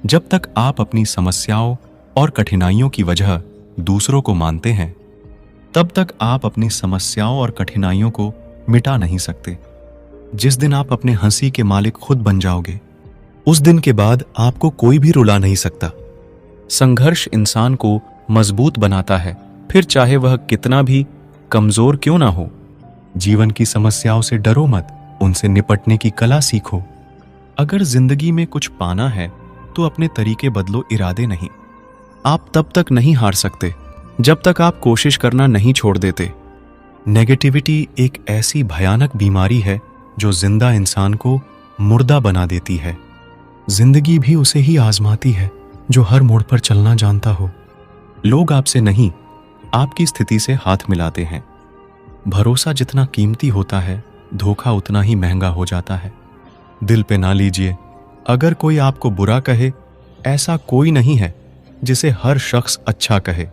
जब तक आप अपनी समस्याओं और कठिनाइयों की वजह दूसरों को मानते हैं, तब तक आप अपनी समस्याओं और कठिनाइयों को मिटा नहीं सकते। जिस दिन आप अपने हंसी के मालिक खुद बन जाओगे, उस दिन के बाद आपको कोई भी रुला नहीं सकता। संघर्ष इंसान को मजबूत बनाता है, फिर चाहे वह कितना भी कमजोर क्यों ना हो। जीवन की समस्याओं से डरो मत, उनसे निपटने की कला सीखो। अगर जिंदगी में कुछ पाना है तो अपने तरीके बदलो, इरादे नहीं। आप तब तक नहीं हार सकते जब तक आप कोशिश करना नहीं छोड़ देते। नेगेटिविटी एक ऐसी भयानक बीमारी है जो जिंदा इंसान को मुर्दा बना देती है। जिंदगी भी उसे ही आजमाती है जो हर मोड़ पर चलना जानता हो। लोग आपसे नहीं, आपकी स्थिति से हाथ मिलाते हैं। भरोसा जितना कीमती होता है, धोखा उतना ही महंगा हो जाता है। दिल पे ना लीजिए। अगर कोई आपको बुरा कहे, ऐसा कोई नहीं है जिसे हर शख्स अच्छा कहे।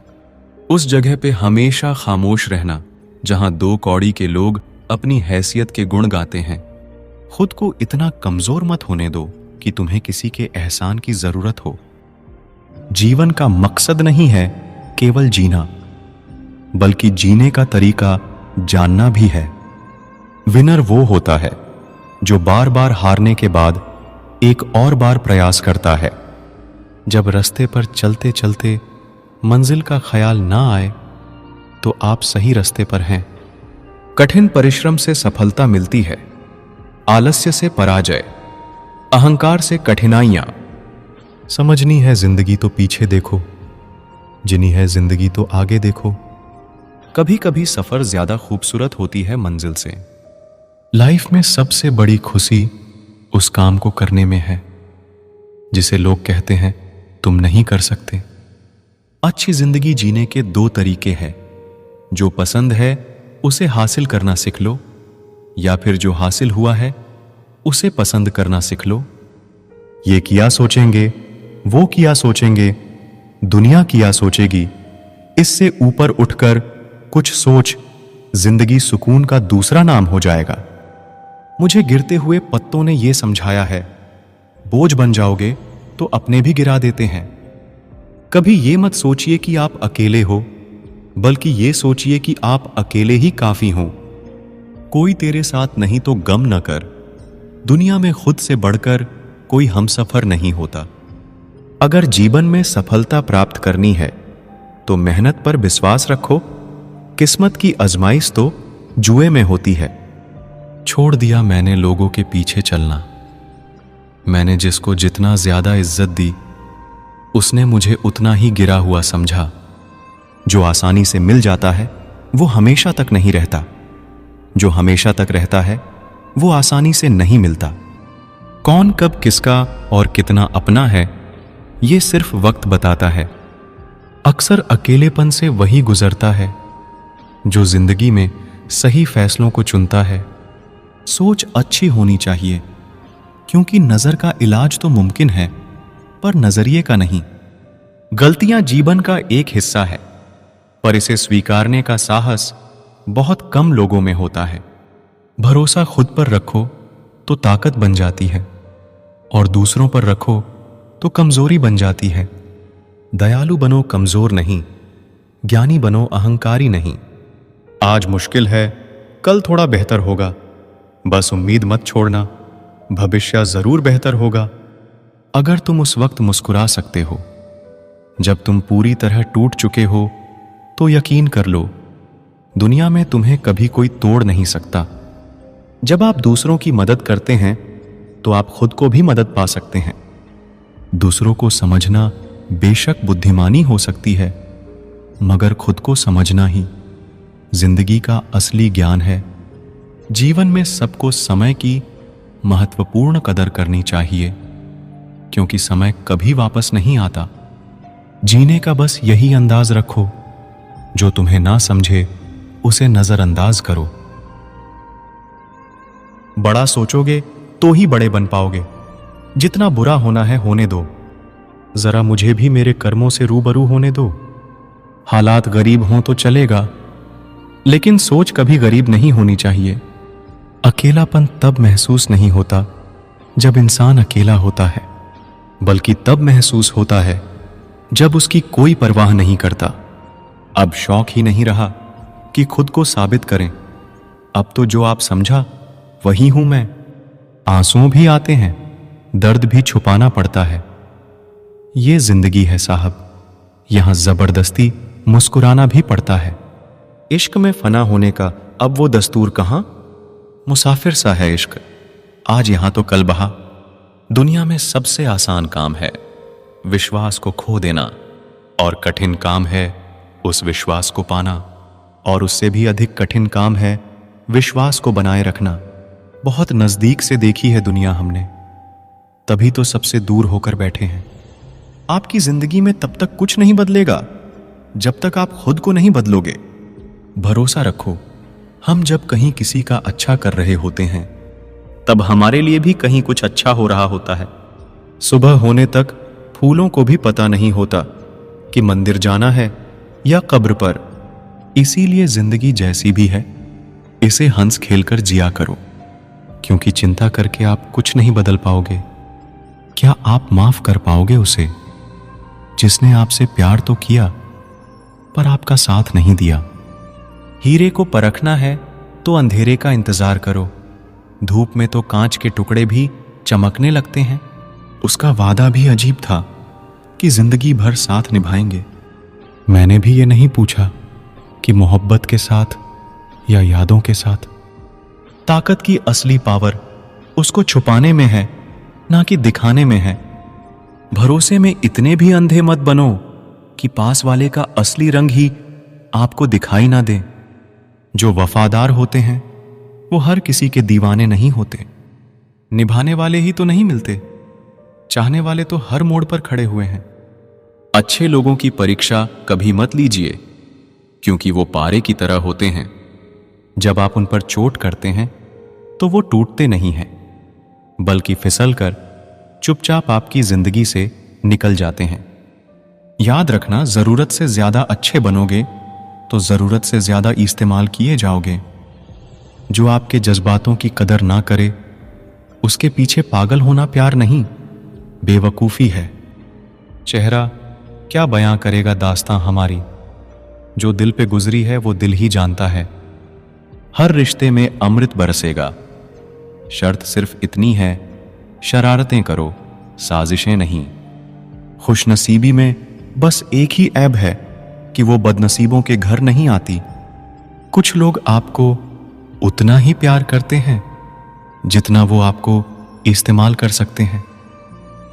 उस जगह पे हमेशा खामोश रहना जहां दो कौड़ी के लोग अपनी हैसियत के गुण गाते हैं। खुद को इतना कमजोर मत होने दो कि तुम्हें किसी के एहसान की जरूरत हो। जीवन का मकसद नहीं है केवल जीना, बल्कि जीने का तरीका जानना भी है। विनर वो होता है जो बार बार हारने के बाद एक और बार प्रयास करता है। जब रास्ते पर चलते चलते मंजिल का ख्याल ना आए तो आप सही रास्ते पर हैं। कठिन परिश्रम से सफलता मिलती है, आलस्य से पराजय, अहंकार से कठिनाइयां। समझनी है जिंदगी तो पीछे देखो, जिनी है जिंदगी तो आगे देखो। कभी कभी सफर ज्यादा खूबसूरत होती है मंजिल से। लाइफ में सबसे बड़ी खुशी उस काम को करने में है जिसे लोग कहते हैं तुम नहीं कर सकते। अच्छी जिंदगी जीने के दो तरीके हैं। जो पसंद है उसे हासिल करना सीख लो, या फिर जो हासिल हुआ है उसे पसंद करना सीख लो। ये किया सोचेंगे, वो किया सोचेंगे, दुनिया किया सोचेगी। इससे ऊपर उठकर कुछ सोच, जिंदगी सुकून का दूसरा नाम हो जाएगा। मुझे गिरते हुए पत्तों ने यह समझाया है, बोझ बन जाओगे तो अपने भी गिरा देते हैं। कभी ये मत सोचिए कि आप अकेले हो, बल्कि ये सोचिए कि आप अकेले ही काफी हो। कोई तेरे साथ नहीं तो गम न कर। दुनिया में खुद से बढ़कर कोई हमसफर नहीं होता। अगर जीवन में सफलता प्राप्त करनी है तो मेहनत पर विश्वास रखो। किस्मत की आजमाइश तो जुए में होती है। छोड़ दिया मैंने लोगों के पीछे चलना। मैंने जिसको जितना ज्यादा इज्जत दी, उसने मुझे उतना ही गिरा हुआ समझा। जो आसानी से मिल जाता है वो हमेशा तक नहीं रहता। जो हमेशा तक रहता है वो आसानी से नहीं मिलता। कौन कब किसका और कितना अपना है, ये सिर्फ वक्त बताता है। अक्सर अकेलेपन से वही गुजरता है जो जिंदगी में सही फैसलों को चुनता है। सोच अच्छी होनी चाहिए, क्योंकि नजर का इलाज तो मुमकिन है, पर नजरिए का नहीं। गलतियां जीवन का एक हिस्सा है, पर इसे स्वीकारने का साहस बहुत कम लोगों में होता है। भरोसा खुद पर रखो तो ताकत बन जाती है, और दूसरों पर रखो तो कमजोरी बन जाती है। दयालु बनो, कमजोर नहीं। ज्ञानी बनो, अहंकारी नहीं। आज मुश्किल है, कल थोड़ा बेहतर होगा। बस उम्मीद मत छोड़ना, भविष्य जरूर बेहतर होगा। अगर तुम उस वक्त मुस्कुरा सकते हो जब तुम पूरी तरह टूट चुके हो, तो यकीन कर लो दुनिया में तुम्हें कभी कोई तोड़ नहीं सकता। जब आप दूसरों की मदद करते हैं तो आप खुद को भी मदद पा सकते हैं। दूसरों को समझना बेशक बुद्धिमानी हो सकती है, मगर खुद को समझना ही जिंदगी का असली ज्ञान है। जीवन में सबको समय की महत्वपूर्ण कदर करनी चाहिए, क्योंकि समय कभी वापस नहीं आता। जीने का बस यही अंदाज रखो, जो तुम्हें ना समझे उसे नजरअंदाज करो। बड़ा सोचोगे तो ही बड़े बन पाओगे। जितना बुरा होना है होने दो, जरा मुझे भी मेरे कर्मों से रूबरू होने दो। हालात गरीब हों तो चलेगा, लेकिन सोच कभी गरीब नहीं होनी चाहिए। अकेलापन तब महसूस नहीं होता जब इंसान अकेला होता है। बल्कि तब महसूस होता है जब उसकी कोई परवाह नहीं करता। अब शौक ही नहीं रहा कि खुद को साबित करें। अब तो जो आप समझा वही हूं मैं। आंसू भी आते हैं, दर्द भी छुपाना पड़ता है। ये जिंदगी है साहब, यहां जबरदस्ती मुस्कुराना भी पड़ता है। इश्क में फना होने का अब वो दस्तूर कहां? मुसाफिर सा है इश्क, आज यहां तो कल बहा। दुनिया में सबसे आसान काम है विश्वास को खो देना, और कठिन काम है उस विश्वास को पाना, और उससे भी अधिक कठिन काम है विश्वास को बनाए रखना। बहुत नजदीक से देखी है दुनिया हमने, तभी तो सबसे दूर होकर बैठे हैं। आपकी जिंदगी में तब तक कुछ नहीं बदलेगा जब तक आप खुद को नहीं बदलोगे। भरोसा रखो, हम जब कहीं किसी का अच्छा कर रहे होते हैं तब हमारे लिए भी कहीं कुछ अच्छा हो रहा होता है। सुबह होने तक फूलों को भी पता नहीं होता कि मंदिर जाना है या कब्र पर। इसीलिए जिंदगी जैसी भी है इसे हंस खेलकर जिया करो, क्योंकि चिंता करके आप कुछ नहीं बदल पाओगे। क्या आप माफ कर पाओगे उसे जिसने आपसे प्यार तो किया पर आपका साथ नहीं दिया? हीरे को परखना है तो अंधेरे का इंतजार करो। धूप में तो कांच के टुकड़े भी चमकने लगते हैं। उसका वादा भी अजीब था कि जिंदगी भर साथ निभाएंगे। मैंने भी ये नहीं पूछा कि मोहब्बत के साथ या यादों के साथ। ताकत की असली पावर उसको छुपाने में है, ना कि दिखाने में है। भरोसे में इतने भी अंधे मत बनो कि पास वाले का असली रंग ही आपको दिखाई ना दे। जो वफादार होते हैं वो हर किसी के दीवाने नहीं होते। निभाने वाले ही तो नहीं मिलते, चाहने वाले तो हर मोड़ पर खड़े हुए हैं। अच्छे लोगों की परीक्षा कभी मत लीजिए, क्योंकि वो पारे की तरह होते हैं। जब आप उन पर चोट करते हैं तो वो टूटते नहीं हैं, बल्कि फिसल कर चुपचाप आपकी जिंदगी से निकल जाते हैं। याद रखना, जरूरत से ज्यादा अच्छे बनोगे तो जरूरत से ज्यादा इस्तेमाल किए जाओगे। जो आपके जज्बातों की कदर ना करे उसके पीछे पागल होना प्यार नहीं, बेवकूफी है। चेहरा क्या बयां करेगा दास्तां हमारी, जो दिल पे गुजरी है वो दिल ही जानता है। हर रिश्ते में अमृत बरसेगा, शर्त सिर्फ इतनी है शरारतें करो, साजिशें नहीं। खुशनसीबी में बस एक ही ऐब है कि वो बदनसीबों के घर नहीं आती। कुछ लोग आपको उतना ही प्यार करते हैं जितना वो आपको इस्तेमाल कर सकते हैं।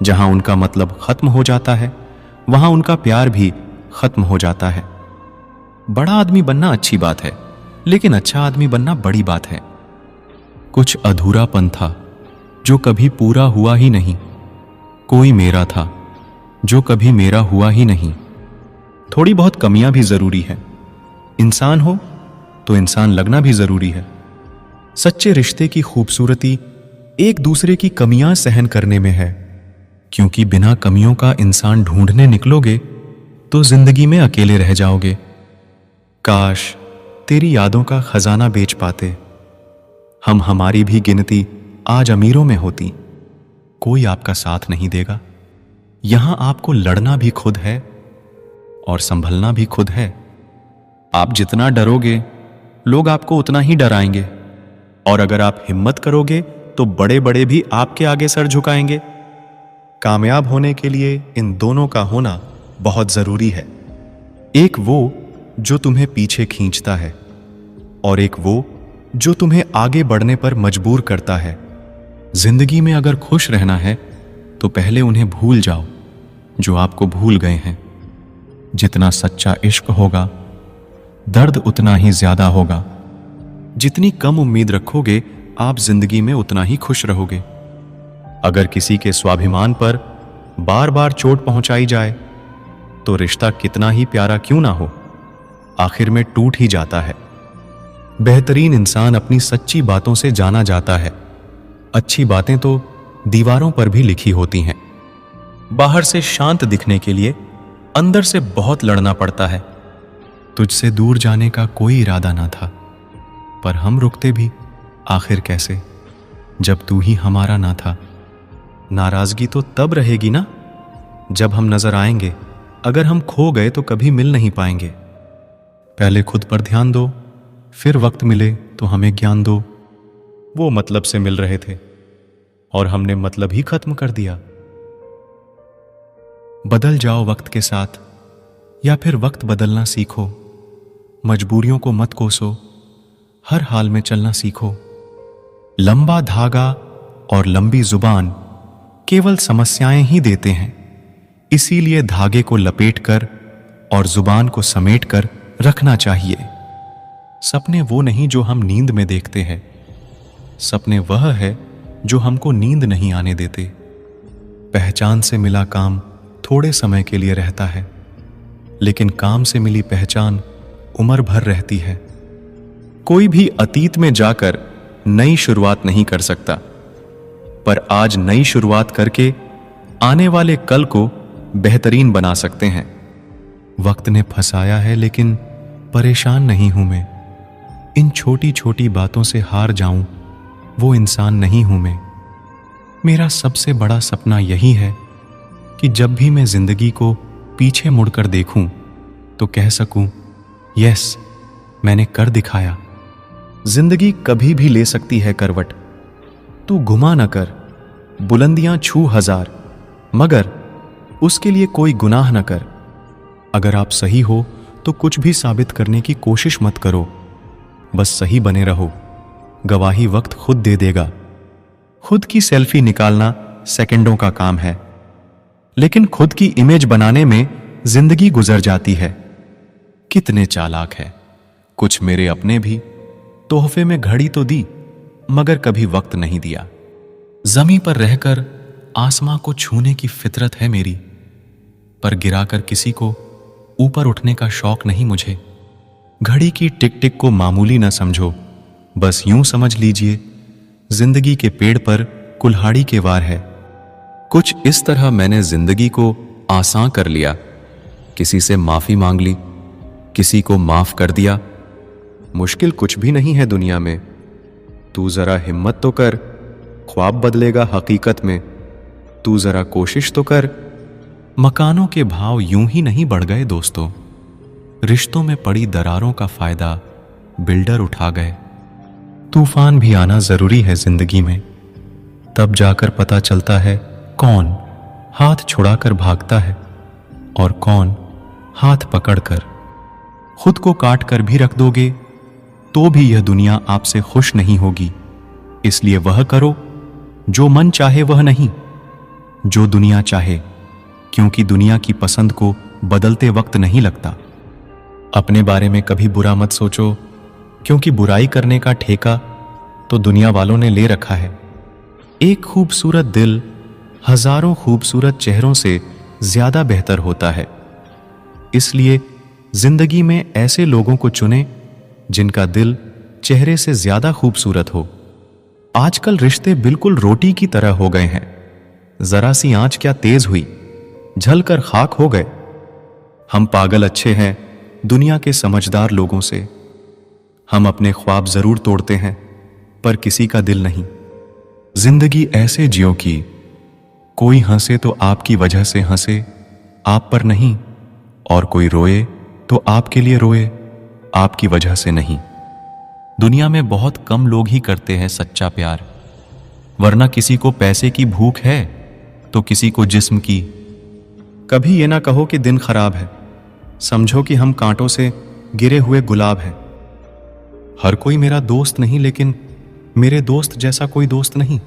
जहां उनका मतलब खत्म हो जाता है वहां उनका प्यार भी खत्म हो जाता है। बड़ा आदमी बनना अच्छी बात है, लेकिन अच्छा आदमी बनना बड़ी बात है। कुछ अधूरापन था जो कभी पूरा हुआ ही नहीं। कोई मेरा था जो कभी मेरा हुआ ही नहीं। थोड़ी बहुत कमियां भी जरूरी है। इंसान हो तो इंसान लगना भी जरूरी है। सच्चे रिश्ते की खूबसूरती एक दूसरे की कमियां सहन करने में है, क्योंकि बिना कमियों का इंसान ढूंढने निकलोगे तो जिंदगी में अकेले रह जाओगे। काश तेरी यादों का खजाना बेच पाते, हम हमारी भी गिनती आज अमीरों में होती। कोई आपका साथ नहीं देगा। यहां आपको लड़ना भी खुद है और संभलना भी खुद है। आप जितना डरोगे लोग आपको उतना ही डराएंगे, और अगर आप हिम्मत करोगे तो बड़े बड़े भी आपके आगे सर झुकाएंगे। कामयाब होने के लिए इन दोनों का होना बहुत जरूरी है। एक वो जो तुम्हें पीछे खींचता है, और एक वो जो तुम्हें आगे बढ़ने पर मजबूर करता है। जिंदगी में अगर खुश रहना है तो पहले उन्हें भूल जाओ जो आपको भूल गए हैं। जितना सच्चा इश्क होगा दर्द उतना ही ज्यादा होगा। जितनी कम उम्मीद रखोगे आप जिंदगी में उतना ही खुश रहोगे। अगर किसी के स्वाभिमान पर बार बार चोट पहुंचाई जाए तो रिश्ता कितना ही प्यारा क्यों ना हो, आखिर में टूट ही जाता है। बेहतरीन इंसान अपनी सच्ची बातों से जाना जाता है। अच्छी बातें तो दीवारों पर भी लिखी होती हैं। बाहर से शांत दिखने के लिए अंदर से बहुत लड़ना पड़ता है। तुझसे दूर जाने का कोई इरादा ना था, पर हम रुकते भी आखिर कैसे जब तू ही हमारा ना था। नाराजगी तो तब रहेगी ना जब हम नजर आएंगे, अगर हम खो गए तो कभी मिल नहीं पाएंगे। पहले खुद पर ध्यान दो, फिर वक्त मिले तो हमें ज्ञान दो। वो मतलब से मिल रहे थे और हमने मतलब ही खत्म कर दिया। बदल जाओ वक्त के साथ, या फिर वक्त बदलना सीखो। मजबूरियों को मत कोसो, हर हाल में चलना सीखो। लंबा धागा और लंबी जुबान केवल समस्याएं ही देते हैं, इसीलिए धागे को लपेटकर और जुबान को समेटकर रखना चाहिए। सपने वो नहीं जो हम नींद में देखते हैं, सपने वह है जो हमको नींद नहीं आने देते। पहचान से मिला काम थोड़े समय के लिए रहता है, लेकिन काम से मिली पहचान उम्र भर रहती है। कोई भी अतीत में जाकर नई शुरुआत नहीं कर सकता, पर आज नई शुरुआत करके आने वाले कल को बेहतरीन बना सकते हैं। वक्त ने फंसाया है, लेकिन परेशान नहीं हूं मैं। इन छोटी छोटी बातों से हार जाऊं, वो इंसान नहीं हूं मैं। मेरा सबसे बड़ा सपना यही है कि जब भी मैं जिंदगी को पीछे मुड़कर देखूं तो कह सकूं, यस, मैंने कर दिखाया। जिंदगी कभी भी ले सकती है करवट, तू घुमा न कर। बुलंदियां छू हजार, मगर उसके लिए कोई गुनाह न कर। अगर आप सही हो तो कुछ भी साबित करने की कोशिश मत करो, बस सही बने रहो। गवाही वक्त खुद दे देगा। खुद की सेल्फी निकालना सेकंडों का काम है, लेकिन खुद की इमेज बनाने में जिंदगी गुजर जाती है। कितने चालाक है कुछ मेरे अपने भी। तोहफे में घड़ी तो दी, मगर कभी वक्त नहीं दिया। जमीन पर रहकर आसमां को छूने की फितरत है मेरी, पर गिराकर किसी को ऊपर उठने का शौक नहीं मुझे। घड़ी की टिक टिक को मामूली न समझो, बस यूं समझ लीजिए जिंदगी के पेड़ पर कुल्हाड़ी के वार है। कुछ इस तरह मैंने जिंदगी को आसान कर लिया। किसी से माफी मांग ली, किसी को माफ कर दिया। मुश्किल कुछ भी नहीं है दुनिया में। तू जरा हिम्मत तो कर, ख्वाब बदलेगा हकीकत में। तू जरा कोशिश तो कर। मकानों के भाव यूं ही नहीं बढ़ गए दोस्तों, रिश्तों में पड़ी दरारों का फायदा बिल्डर उठा गए। तूफान भी आना जरूरी है जिंदगी में, तब जाकर पता चलता है कौन हाथ छुड़ाकर भागता है और कौन हाथ पकड़कर। खुद को काट कर भी रख दोगे तो भी यह दुनिया आपसे खुश नहीं होगी। इसलिए वह करो जो मन चाहे, वह नहीं जो दुनिया चाहे, क्योंकि दुनिया की पसंद को बदलते वक्त नहीं लगता। अपने बारे में कभी बुरा मत सोचो, क्योंकि बुराई करने का ठेका तो दुनिया वालों ने ले रखा है। एक खूबसूरत दिल हजारों खूबसूरत चेहरों से ज्यादा बेहतर होता है। इसलिए जिंदगी में ऐसे लोगों को चुने जिनका दिल चेहरे से ज्यादा खूबसूरत हो। आजकल रिश्ते बिल्कुल रोटी की तरह हो गए हैं। जरा सी आंच क्या तेज हुई, झलकर खाक हो गए। हम पागल अच्छे हैं दुनिया के समझदार लोगों से। हम अपने ख्वाब जरूर तोड़ते हैं, पर किसी का दिल नहीं। जिंदगी ऐसे जियो कि कोई हंसे तो आपकी वजह से हंसे, आप पर नहीं, और कोई रोए तो आपके लिए रोए, आपकी वजह से नहीं। दुनिया में बहुत कम लोग ही करते हैं सच्चा प्यार, वरना किसी को पैसे की भूख है तो किसी को जिस्म की। कभी ये ना कहो कि दिन खराब है, समझो कि हम कांटों से गिरे हुए गुलाब हैं। हर कोई मेरा दोस्त नहीं, लेकिन मेरे दोस्त जैसा कोई दोस्त नहीं।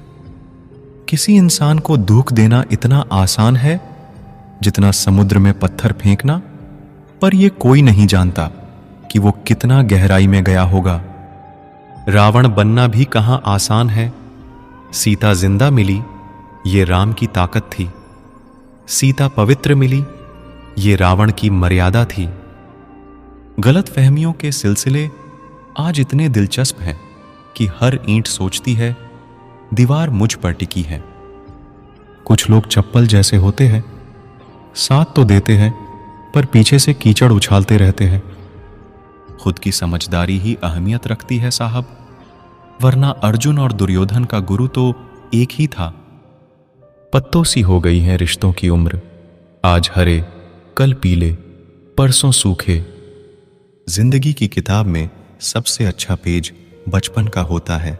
किसी इंसान को दुख देना इतना आसान है जितना समुद्र में पत्थर फेंकना, पर यह कोई नहीं जानता कि वो कितना गहराई में गया होगा। रावण बनना भी कहां आसान है। सीता जिंदा मिली, ये राम की ताकत थी। सीता पवित्र मिली, ये रावण की मर्यादा थी। गलत फहमियों के सिलसिले आज इतने दिलचस्प हैं कि हर ईंट सोचती है दीवार मुझ पर टिकी है। कुछ लोग चप्पल जैसे होते हैं, साथ तो देते हैं पर पीछे से कीचड़ उछालते रहते हैं। खुद की समझदारी ही अहमियत रखती है साहब, वरना अर्जुन और दुर्योधन का गुरु तो एक ही था। पत्तों सी हो गई है रिश्तों की उम्र, आज हरे, कल पीले, परसों सूखे। जिंदगी की किताब में सबसे अच्छा पेज बचपन का होता है।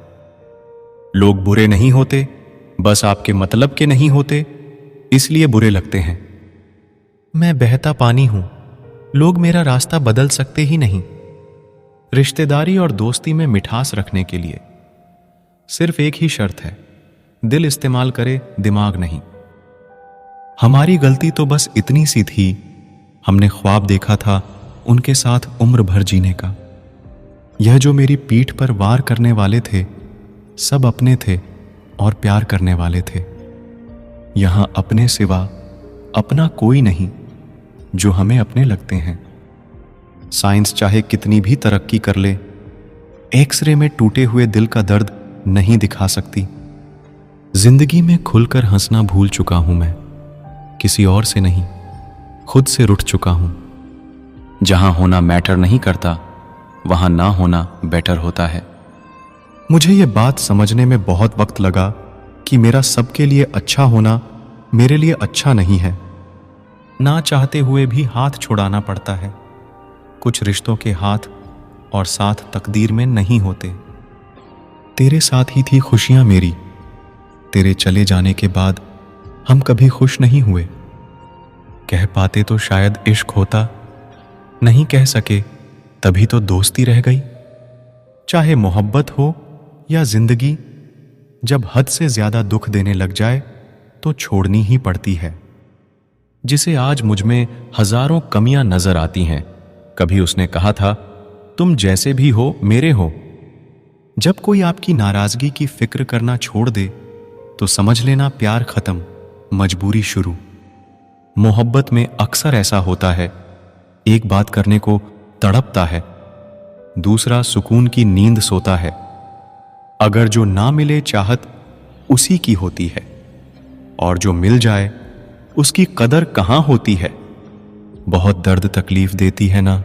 लोग बुरे नहीं होते, बस आपके मतलब के नहीं होते, इसलिए बुरे लगते हैं। मैं बहता पानी हूं, लोग मेरा रास्ता बदल सकते ही नहीं। रिश्तेदारी और दोस्ती में मिठास रखने के लिए सिर्फ एक ही शर्त है, दिल इस्तेमाल करे, दिमाग नहीं। हमारी गलती तो बस इतनी सी थी, हमने ख्वाब देखा था उनके साथ उम्र भर जीने का। यह जो मेरी पीठ पर वार करने वाले थे, सब अपने थे और प्यार करने वाले थे। यहां अपने सिवा अपना कोई नहीं जो हमें अपने लगते हैं। साइंस चाहे कितनी भी तरक्की कर ले, एक्सरे में टूटे हुए दिल का दर्द नहीं दिखा सकती। जिंदगी में खुलकर हंसना भूल चुका हूं मैं, किसी और से नहीं, खुद से रुठ चुका हूं। जहां होना मैटर नहीं करता, वहां ना होना बेटर होता है। मुझे यह बात समझने में बहुत वक्त लगा कि मेरा सबके लिए अच्छा होना मेरे लिए अच्छा नहीं है। ना चाहते हुए भी हाथ छुड़ाना पड़ता है। कुछ रिश्तों के हाथ और साथ तकदीर में नहीं होते। तेरे साथ ही थी खुशियां मेरी, तेरे चले जाने के बाद हम कभी खुश नहीं हुए। कह पाते तो शायद इश्क होता, नहीं कह सके तभी तो दोस्ती रह गई। चाहे मोहब्बत हो या जिंदगी, जब हद से ज्यादा दुख देने लग जाए तो छोड़नी ही पड़ती है। जिसे आज मुझ में हजारों कमियां नजर आती हैं, कभी उसने कहा था तुम जैसे भी हो मेरे हो। जब कोई आपकी नाराजगी की फिक्र करना छोड़ दे तो समझ लेना प्यार खत्म, मजबूरी शुरू। मोहब्बत में अक्सर ऐसा होता है, एक बात करने को तड़पता है, दूसरा सुकून की नींद सोता है। अगर जो ना मिले चाहत उसी की होती है, और जो मिल जाए उसकी कदर कहां होती है। बहुत दर्द तकलीफ देती है ना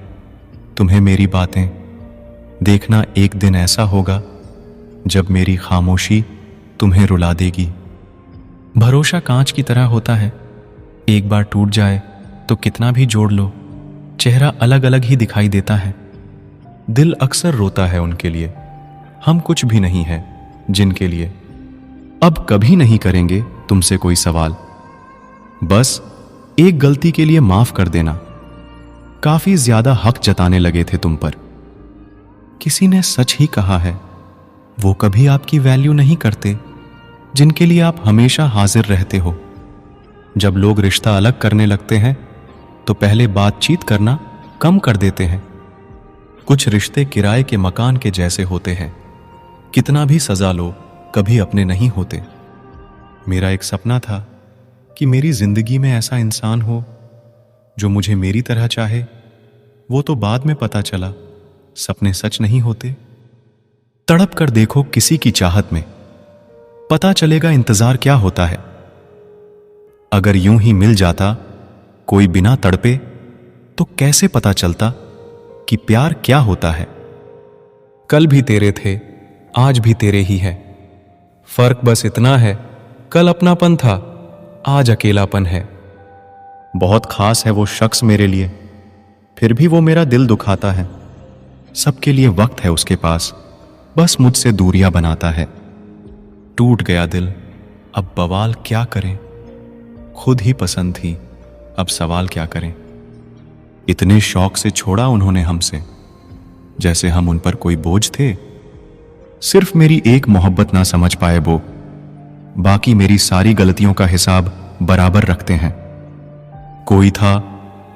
तुम्हें मेरी बातें, देखना एक दिन ऐसा होगा जब मेरी खामोशी तुम्हें रुला देगी। भरोसा कांच की तरह होता है, एक बार टूट जाए तो कितना भी जोड़ लो, चेहरा अलग अलग ही दिखाई देता है। दिल अक्सर रोता है उनके लिए, हम कुछ भी नहीं है जिनके लिए। अब कभी नहीं करेंगे तुमसे कोई सवाल, बस एक गलती के लिए माफ कर देना। काफी ज्यादा हक जताने लगे थे तुम पर। किसी ने सच ही कहा है, वो कभी आपकी वैल्यू नहीं करते जिनके लिए आप हमेशा हाजिर रहते हो। जब लोग रिश्ता अलग करने लगते हैं तो पहले बातचीत करना कम कर देते हैं। कुछ रिश्ते किराए के मकान के जैसे होते हैं, कितना भी सजा लो कभी अपने नहीं होते। मेरा एक सपना था कि मेरी जिंदगी में ऐसा इंसान हो जो मुझे मेरी तरह चाहे। वो तो बाद में पता चला सपने सच नहीं होते। तड़प कर देखो किसी की चाहत में, पता चलेगा इंतजार क्या होता है। अगर यूं ही मिल जाता कोई बिना तड़पे तो कैसे पता चलता कि प्यार क्या होता है। कल भी तेरे थे, आज भी तेरे ही है। फर्क बस इतना है, कल अपनापन था, आज अकेलापन है। बहुत खास है वो शख्स मेरे लिए, फिर भी वो मेरा दिल दुखाता है। सबके लिए वक्त है उसके पास, बस मुझसे दूरियां बनाता है। टूट गया दिल, अब बवाल क्या करें। खुद ही पसंद थी, अब सवाल क्या करें। इतने शौक से छोड़ा उन्होंने हमसे, जैसे हम उन पर कोई बोझ थे। सिर्फ मेरी एक मोहब्बत ना समझ पाए वो, बाकी मेरी सारी गलतियों का हिसाब बराबर रखते हैं। कोई था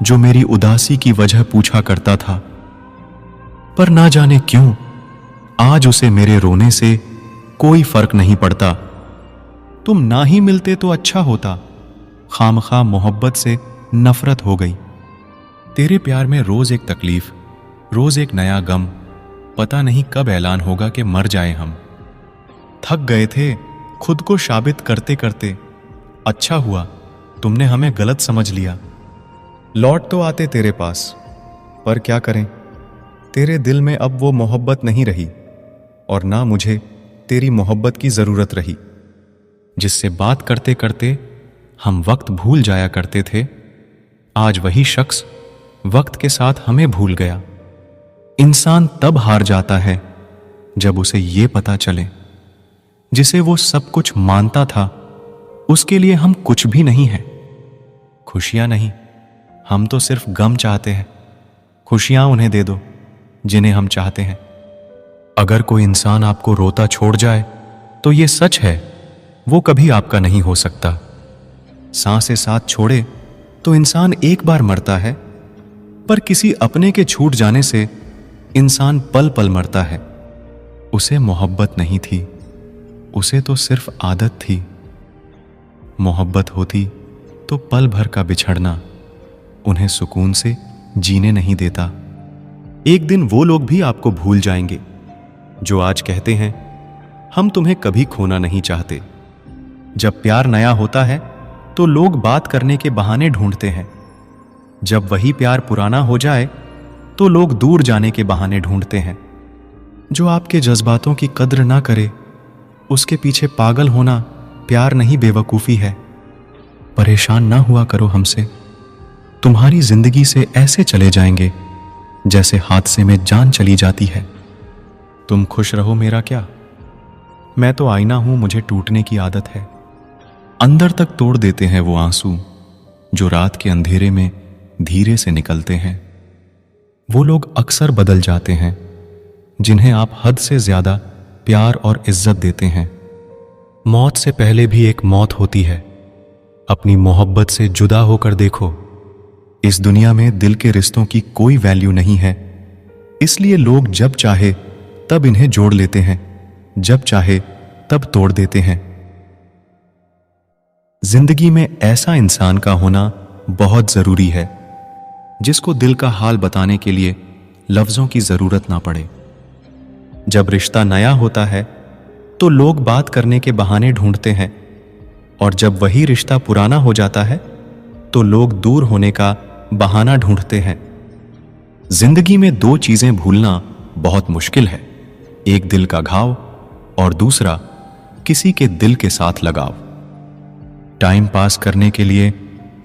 जो मेरी उदासी की वजह पूछा करता था, पर ना जाने क्यों आज उसे मेरे रोने से कोई फर्क नहीं पड़ता। तुम ना ही मिलते तो अच्छा होता, खामखा मोहब्बत से नफरत हो गई। तेरे प्यार में रोज एक तकलीफ, रोज एक नया गम, पता नहीं कब ऐलान होगा कि मर जाए हम। थक गए थे खुद को साबित करते करते, अच्छा हुआ तुमने हमें गलत समझ लिया। लौट तो आते तेरे पास, पर क्या करें, तेरे दिल में अब वो मोहब्बत नहीं रही, और ना मुझे तेरी मोहब्बत की जरूरत रही। जिससे बात करते करते हम वक्त भूल जाया करते थे, आज वही शख्स वक्त के साथ हमें भूल गया। इंसान तब हार जाता है जब उसे यह पता चले जिसे वो सब कुछ मानता था उसके लिए हम कुछ भी नहीं है। खुशियां नहीं, हम तो सिर्फ गम चाहते हैं। खुशियां उन्हें दे दो जिन्हें हम चाहते हैं। अगर कोई इंसान आपको रोता छोड़ जाए तो यह सच है, वो कभी आपका नहीं हो सकता। सांसें साथ छोड़े तो इंसान एक बार मरता है, पर किसी अपने के छूट जाने से इंसान पल पल मरता है। उसे मोहब्बत नहीं थी, उसे तो सिर्फ आदत थी। मोहब्बत होती तो पल भर का बिछड़ना उन्हें सुकून से जीने नहीं देता। एक दिन वो लोग भी आपको भूल जाएंगे जो आज कहते हैं हम तुम्हें कभी खोना नहीं चाहते। जब प्यार नया होता है तो लोग बात करने के बहाने ढूंढते हैं। जब वही प्यार पुराना हो जाए तो लोग दूर जाने के बहाने ढूंढते हैं। जो आपके जज्बातों की कद्र ना करे उसके पीछे पागल होना प्यार नहीं, बेवकूफ़ी है। परेशान ना हुआ करो हमसे, तुम्हारी जिंदगी से ऐसे चले जाएंगे जैसे हादसे में जान चली जाती है। तुम खुश रहो मेरा क्या, मैं तो आईना हूं, मुझे टूटने की आदत है। अंदर तक तोड़ देते हैं वो आंसू जो रात के अंधेरे में धीरे से निकलते हैं। वो लोग अक्सर बदल जाते हैं जिन्हें आप हद से ज्यादा प्यार और इज्जत देते हैं। मौत से पहले भी एक मौत होती है। अपनी मोहब्बत से जुदा होकर देखो। इस दुनिया में दिल के रिश्तों की कोई वैल्यू नहीं है, इसलिए लोग जब चाहे तब इन्हें जोड़ लेते हैं, जब चाहे तब तोड़ देते हैं। जिंदगी में ऐसा इंसान का होना बहुत जरूरी है जिसको दिल का हाल बताने के लिए लफ्जों की जरूरत ना पड़े। जब रिश्ता नया होता है तो लोग बात करने के बहाने ढूंढते हैं, और जब वही रिश्ता पुराना हो जाता है तो लोग दूर होने का बहाना ढूंढते हैं। जिंदगी में दो चीजें भूलना बहुत मुश्किल है, एक दिल का घाव और दूसरा किसी के दिल के साथ लगाव। टाइम पास करने के लिए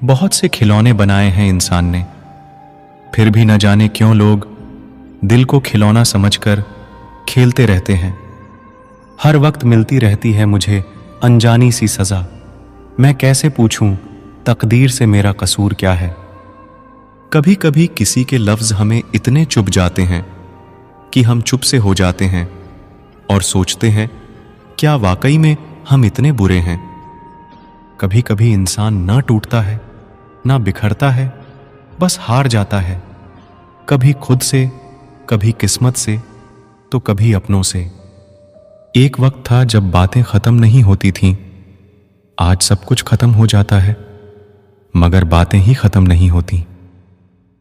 बहुत से खिलौने बनाए हैं इंसान ने, फिर भी न जाने क्यों लोग दिल को खिलौना समझकर खेलते रहते हैं। हर वक्त मिलती रहती है मुझे अनजानी सी सजा, मैं कैसे पूछूं तकदीर से मेरा कसूर क्या है। कभी कभी किसी के लफ्ज हमें इतने चुभ जाते हैं कि हम चुप से हो जाते हैं और सोचते हैं क्या वाकई में हम इतने बुरे हैं। कभी कभी इंसान ना टूटता है ना बिखरता है, बस हार जाता है, कभी खुद से, कभी किस्मत से, तो कभी अपनों से। एक वक्त था जब बातें खत्म नहीं होती थीं, आज सब कुछ खत्म हो जाता है मगर बातें ही खत्म नहीं होती।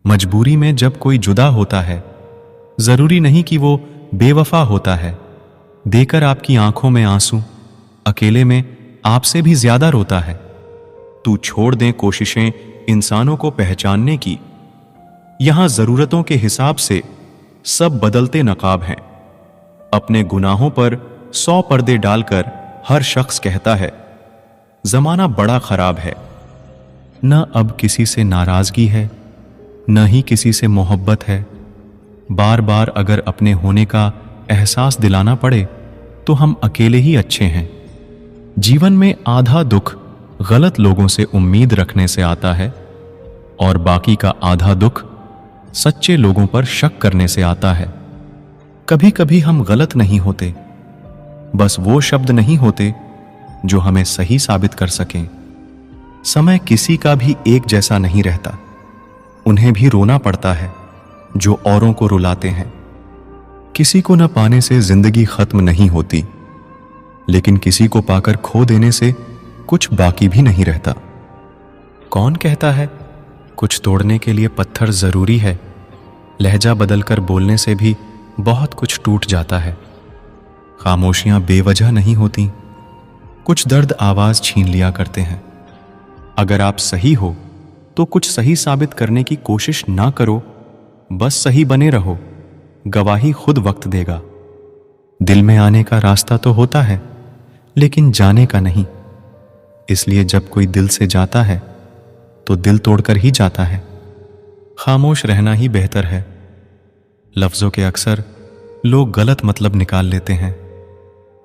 मजबूरी में जब कोई जुदा होता है जरूरी नहीं कि वो बेवफा होता है। देकर आपकी आंखों में आंसू अकेले में आपसे भी ज्यादा रोता है। तू छोड़ दे कोशिशें इंसानों को पहचानने की, यहां जरूरतों के हिसाब से सब बदलते नकाब हैं। अपने गुनाहों पर 100 पर्दे डालकर हर शख्स कहता है जमाना बड़ा खराब है। न अब किसी से नाराजगी है, न ही किसी से मोहब्बत है। बार बार अगर अपने होने का एहसास दिलाना पड़े तो हम अकेले ही अच्छे हैं। जीवन में आधा दुख गलत लोगों से उम्मीद रखने से आता है और बाकी का आधा दुख सच्चे लोगों पर शक करने से आता है। कभी कभी हम गलत नहीं होते, बस वो शब्द नहीं होते जो हमें सही साबित कर सकें। समय किसी का भी एक जैसा नहीं रहता, उन्हें भी रोना पड़ता है जो औरों को रुलाते हैं। किसी को न पाने से जिंदगी खत्म नहीं होती, लेकिन किसी को पाकर खो देने से कुछ बाकी भी नहीं रहता। कौन कहता है कुछ तोड़ने के लिए पत्थर जरूरी है? लहजा बदलकर बोलने से भी बहुत कुछ टूट जाता है। खामोशियां बेवजह नहीं होती, कुछ दर्द आवाज छीन लिया करते हैं। अगर आप सही हो तो कुछ सही साबित करने की कोशिश ना करो, बस सही बने रहो, गवाही खुद वक्त देगा। दिल में आने का रास्ता तो होता है लेकिन जाने का नहीं, इसलिए जब कोई दिल से जाता है तो दिल तोड़कर ही जाता है। खामोश रहना ही बेहतर है। लफ्जों के अक्सर लोग गलत मतलब निकाल लेते हैं।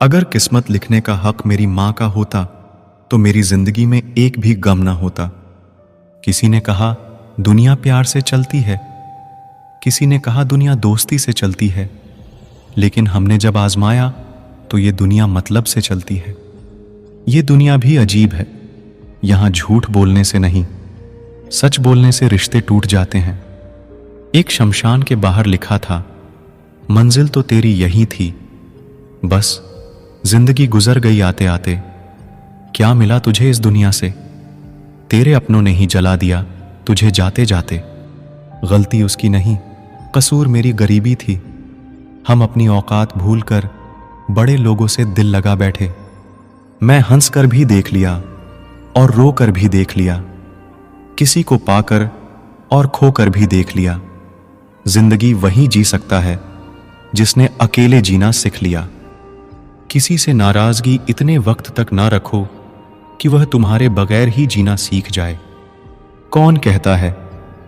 अगर किस्मत लिखने का हक मेरी मां का होता तो मेरी जिंदगी में एक भी गम ना होता। किसी ने कहा दुनिया प्यार से चलती है, किसी ने कहा दुनिया दोस्ती से चलती है, लेकिन हमने जब आजमाया तो ये दुनिया मतलब से चलती है। ये दुनिया भी अजीब है। यहां झूठ बोलने से नहीं, सच बोलने से रिश्ते टूट जाते हैं। एक शमशान के बाहर लिखा था, मंजिल तो तेरी यही थी, बस जिंदगी गुजर गई आते आते। क्या मिला तुझे इस दुनिया से? तेरे अपनों ने ही जला दिया तुझे जाते जाते। गलती उसकी नहीं, कसूर मेरी गरीबी थी। हम अपनी औकात भूलकर बड़े लोगों से दिल लगा बैठे। मैं हंस कर भी देख लिया और रो कर भी देख लिया, किसी को पाकर और खोकर भी देख लिया। जिंदगी वही जी सकता है जिसने अकेले जीना सीख लिया। किसी से नाराजगी इतने वक्त तक ना रखो कि वह तुम्हारे बगैर ही जीना सीख जाए। कौन कहता है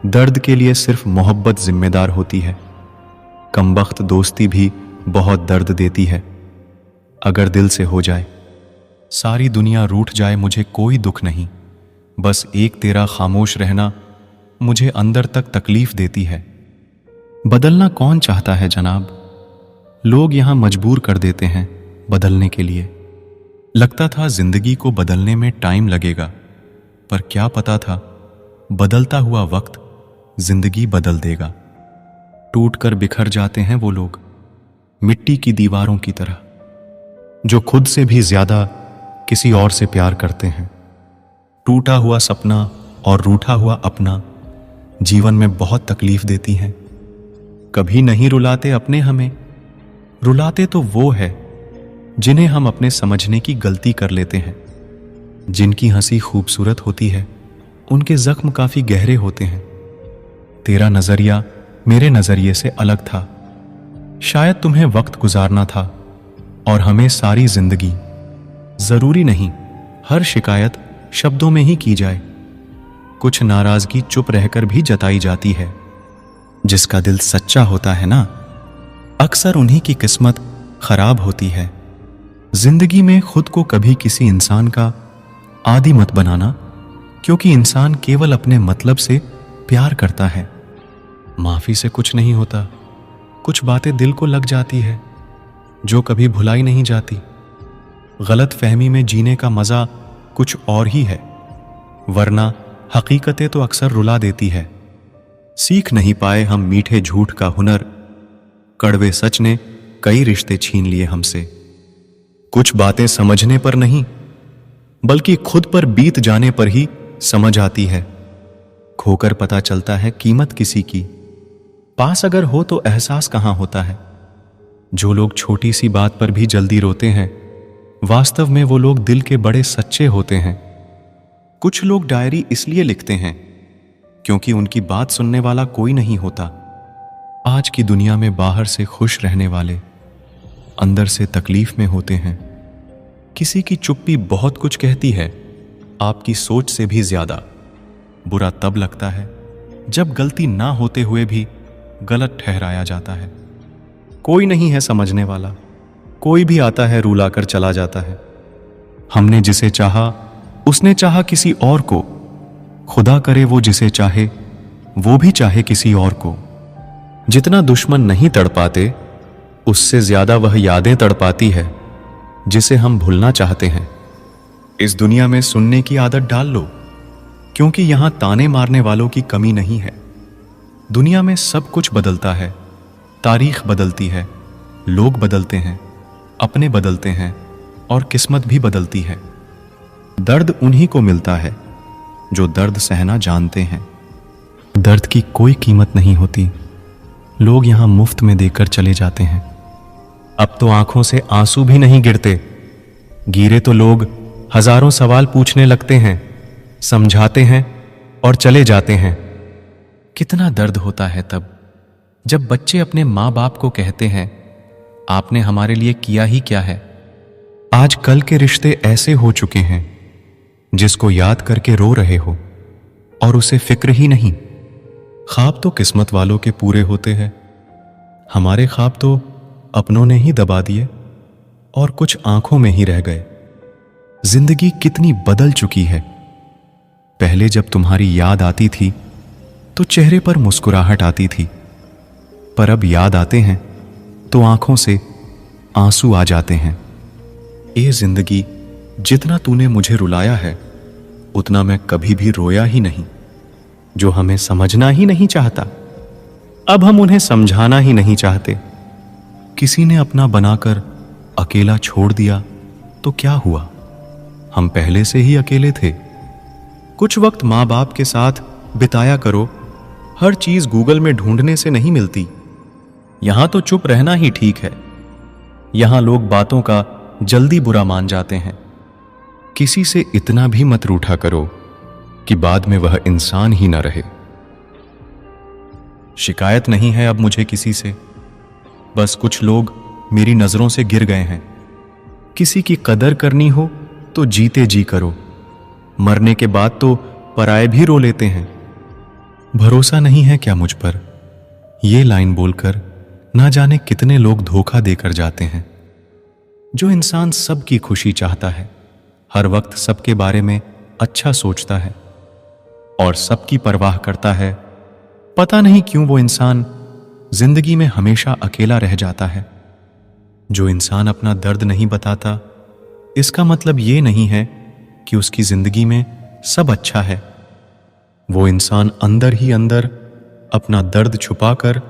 दर्द के लिए सिर्फ मोहब्बत जिम्मेदार होती है? कमबख्त दोस्ती भी बहुत दर्द देती है। अगर दिल से हो जाए, सारी दुनिया रूठ जाए, मुझे कोई दुख नहीं। बस एक तेरा खामोश रहना मुझे अंदर तक तकलीफ देती है। बदलना कौन चाहता है जनाब? लोग यहां मजबूर कर देते हैं बदलने के लिए। लगता था जिंदगी को बदलने में टाइम लगेगा, पर क्या पता था बदलता हुआ वक्त जिंदगी बदल देगा। टूटकर बिखर जाते हैं वो लोग मिट्टी की दीवारों की तरह, जो खुद से भी ज्यादा किसी और से प्यार करते हैं। टूटा हुआ सपना और रूठा हुआ अपना जीवन में बहुत तकलीफ देती हैं। कभी नहीं रुलाते अपने हमें, रुलाते तो वो है जिन्हें हम अपने समझने की गलती कर लेते हैं। जिनकी हंसी खूबसूरत होती है, उनके जख्म काफी गहरे होते हैं। तेरा नजरिया मेरे नजरिए से अलग था। शायद तुम्हें वक्त गुजारना था और हमें सारी जिंदगी। जरूरी नहीं हर शिकायत शब्दों में ही की जाए। कुछ नाराजगी चुप रहकर भी जताई जाती है। जिसका दिल सच्चा होता है ना, अक्सर उन्हीं की किस्मत खराब होती है। जिंदगी में खुद को कभी किसी इंसान का आदी मत बनाना, क्योंकि इंसान केवल अपने मतलब से प्यार करता है। माफी से कुछ नहीं होता। कुछ बातें दिल को लग जाती है जो कभी भुलाई नहीं जाती। गलत फहमी में जीने का मजा कुछ और ही है, वरना हकीकतें तो अक्सर रुला देती है। सीख नहीं पाए हम मीठे झूठ का हुनर, कड़वे सच ने कई रिश्ते छीन लिए हमसे। कुछ बातें समझने पर नहीं, बल्कि खुद पर बीत जाने पर ही समझ आती है। खोकर पता चलता है कीमत किसी की, पास अगर हो तो एहसास कहां होता है। जो लोग छोटी सी बात पर भी जल्दी रोते हैं, वास्तव में वो लोग दिल के बड़े सच्चे होते हैं। कुछ लोग डायरी इसलिए लिखते हैं क्योंकि उनकी बात सुनने वाला कोई नहीं होता। आज की दुनिया में बाहर से खुश रहने वाले अंदर से तकलीफ में होते हैं। किसी की चुप्पी बहुत कुछ कहती है, आपकी सोच से भी ज्यादा। बुरा तब लगता है जब गलती ना होते हुए भी गलत ठहराया जाता है। कोई नहीं है समझने वाला, कोई भी आता है रुलाकर चला जाता है। हमने जिसे चाहा उसने चाहा किसी और को। खुदा करे वो जिसे चाहे वो भी चाहे किसी और को। जितना दुश्मन नहीं तड़पाते, उससे ज्यादा वह यादें तड़पाती है जिसे हम भूलना चाहते हैं। इस दुनिया में सुनने की आदत डाल लो, क्योंकि यहां ताने मारने वालों की कमी नहीं है। दुनिया में सब कुछ बदलता है, तारीख बदलती है, लोग बदलते हैं, अपने बदलते हैं और किस्मत भी बदलती है। दर्द उन्हीं को मिलता है जो दर्द सहना जानते हैं। दर्द की कोई कीमत नहीं होती, लोग यहां मुफ्त में देकर चले जाते हैं। अब तो आंखों से आंसू भी नहीं गिरते, गिरे तो लोग हजारों सवाल पूछने लगते हैं, समझाते हैं और चले जाते हैं। कितना दर्द होता है तब जब बच्चे अपने माँ बाप को कहते हैं, आपने हमारे लिए किया ही क्या है। आज कल के रिश्ते ऐसे हो चुके हैं जिसको याद करके रो रहे हो, और उसे फिक्र ही नहीं। ख्वाब तो किस्मत वालों के पूरे होते हैं, हमारे ख्वाब तो अपनों ने ही दबा दिए और कुछ आंखों में ही रह गए। जिंदगी कितनी बदल चुकी है। पहले जब तुम्हारी याद आती थी तो चेहरे पर मुस्कुराहट आती थी, पर अब याद आते हैं तो आंखों से आंसू आ जाते हैं। ए जिंदगी, जितना तूने मुझे रुलाया है उतना मैं कभी भी रोया ही नहीं। जो हमें समझना ही नहीं चाहता, अब हम उन्हें समझाना ही नहीं चाहते। किसी ने अपना बनाकर अकेला छोड़ दिया तो क्या हुआ, हम पहले से ही अकेले थे। कुछ वक्त माँ बाप के साथ बिताया करो, हर चीज गूगल में ढूंढने से नहीं मिलती। यहां तो चुप रहना ही ठीक है। यहां लोग बातों का जल्दी बुरा मान जाते हैं। किसी से इतना भी मत रूठा करो कि बाद में वह इंसान ही ना रहे। शिकायत नहीं है अब मुझे किसी से, बस कुछ लोग मेरी नजरों से गिर गए हैं। किसी की कदर करनी हो तो जीते जी करो, मरने के बाद तो पराये भी रो लेते हैं। भरोसा नहीं है क्या मुझ पर, ये लाइन बोलकर ना जाने कितने लोग धोखा देकर जाते हैं। जो इंसान सबकी खुशी चाहता है, हर वक्त सबके बारे में अच्छा सोचता है और सबकी परवाह करता है, पता नहीं क्यों वो इंसान जिंदगी में हमेशा अकेला रह जाता है। जो इंसान अपना दर्द नहीं बताता, इसका मतलब ये नहीं है कि उसकी जिंदगी में सब अच्छा है। वो इंसान अंदर ही अंदर अपना दर्द छुपाकर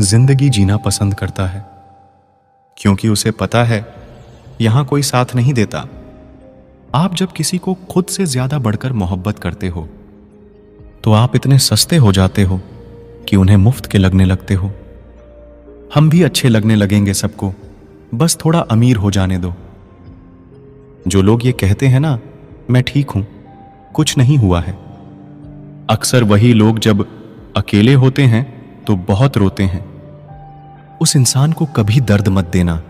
जिंदगी जीना पसंद करता है, क्योंकि उसे पता है यहां कोई साथ नहीं देता। आप जब किसी को खुद से ज्यादा बढ़कर मोहब्बत करते हो तो आप इतने सस्ते हो जाते हो कि उन्हें मुफ्त के लगने लगते हो। हम भी अच्छे लगने लगेंगे सबको, बस थोड़ा अमीर हो जाने दो। जो लोग ये कहते हैं ना, मैं ठीक हूं, कुछ नहीं हुआ है, अक्सर वही लोग जब अकेले होते हैं तो बहुत रोते हैं। उस इंसान को कभी दर्द मत देना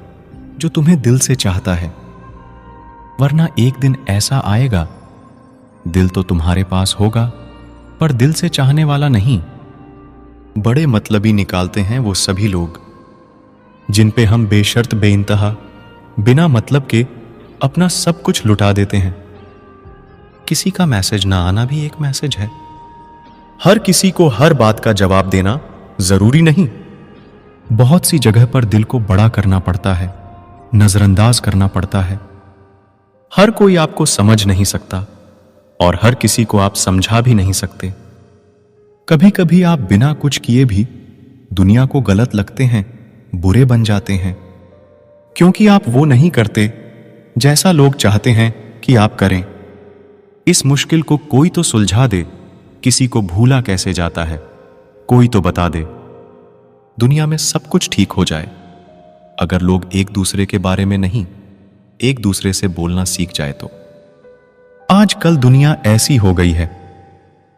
जो तुम्हें दिल से चाहता है, वरना एक दिन ऐसा आएगा, दिल तो तुम्हारे पास होगा पर दिल से चाहने वाला नहीं। बड़े मतलबी निकालते हैं वो सभी लोग जिन पे हम बेशर्त बेइंतहा बिना मतलब के अपना सब कुछ लुटा देते हैं। किसी का मैसेज ना आना भी एक मैसेज है। हर किसी को हर बात का जवाब देना जरूरी नहीं। बहुत सी जगह पर दिल को बड़ा करना पड़ता है, नजरअंदाज करना पड़ता है। हर कोई आपको समझ नहीं सकता और हर किसी को आप समझा भी नहीं सकते। कभी कभी आप बिना कुछ किए भी दुनिया को गलत लगते हैं, बुरे बन जाते हैं, क्योंकि आप वो नहीं करते जैसा लोग चाहते हैं कि आप करें। इस मुश्किल को कोई तो सुलझा दे। किसी को भूला कैसे जाता है, कोई तो बता दे। दुनिया में सब कुछ ठीक हो जाए अगर लोग एक दूसरे के बारे में नहीं, एक दूसरे से बोलना सीख जाए तो। आजकल दुनिया ऐसी हो गई है,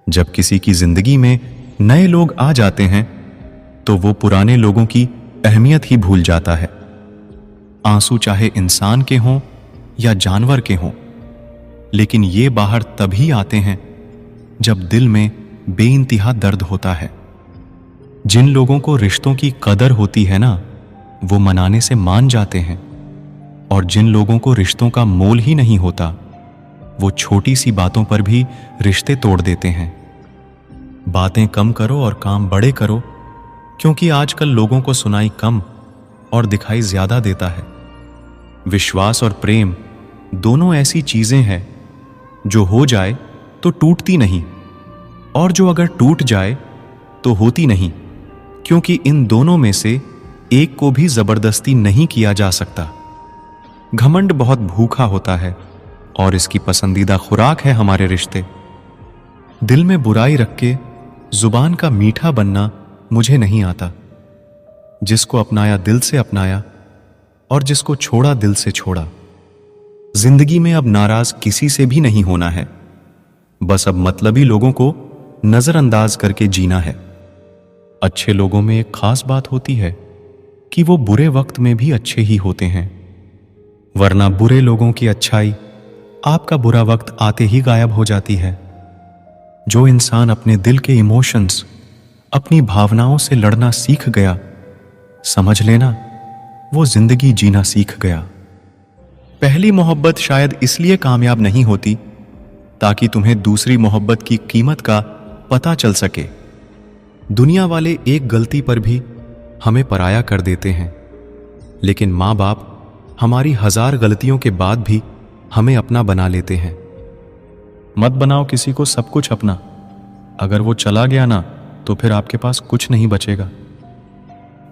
जब किसी की जिंदगी में नए लोग आ जाते हैं तो वो पुराने लोगों की अहमियत ही भूल जाता है। आंसू चाहे इंसान के हों या जानवर के हों, लेकिन ये बाहर तभी आते हैं जब दिल में बेइंतहा दर्द होता है। जिन लोगों को रिश्तों की कदर होती है ना, वो मनाने से मान जाते हैं, और जिन लोगों को रिश्तों का मोल ही नहीं होता, वो छोटी सी बातों पर भी रिश्ते तोड़ देते हैं। बातें कम करो और काम बड़े करो, क्योंकि आजकल लोगों को सुनाई कम और दिखाई ज्यादा देता है। विश्वास और प्रेम दोनों ऐसी चीजें हैं जो हो जाए तो टूटती नहीं, और जो अगर टूट जाए तो होती नहीं, क्योंकि इन दोनों में से एक को भी जबरदस्ती नहीं किया जा सकता। घमंड बहुत भूखा होता है और इसकी पसंदीदा खुराक है हमारे रिश्ते। दिल में बुराई रख के जुबान का मीठा बनना मुझे नहीं आता। जिसको अपनाया दिल से अपनाया और जिसको छोड़ा दिल से छोड़ा। जिंदगी में अब नाराज किसी से भी नहीं होना है, बस अब मतलबी लोगों को नजरअंदाज करके जीना है। अच्छे लोगों में एक खास बात होती है कि वो बुरे वक्त में भी अच्छे ही होते हैं, वरना बुरे लोगों की अच्छाई आपका बुरा वक्त आते ही गायब हो जाती है। जो इंसान अपने दिल के इमोशंस, अपनी भावनाओं से लड़ना सीख गया, समझ लेना वो जिंदगी जीना सीख गया। पहली मोहब्बत शायद इसलिए कामयाब नहीं होती ताकि तुम्हें दूसरी मोहब्बत की कीमत का पता चल सके। दुनिया वाले एक गलती पर भी हमें पराया कर देते हैं, लेकिन माँ बाप हमारी 1000 गलतियों के बाद भी हमें अपना बना लेते हैं। मत बनाओ किसी को सब कुछ अपना, अगर वो चला गया ना तो फिर आपके पास कुछ नहीं बचेगा।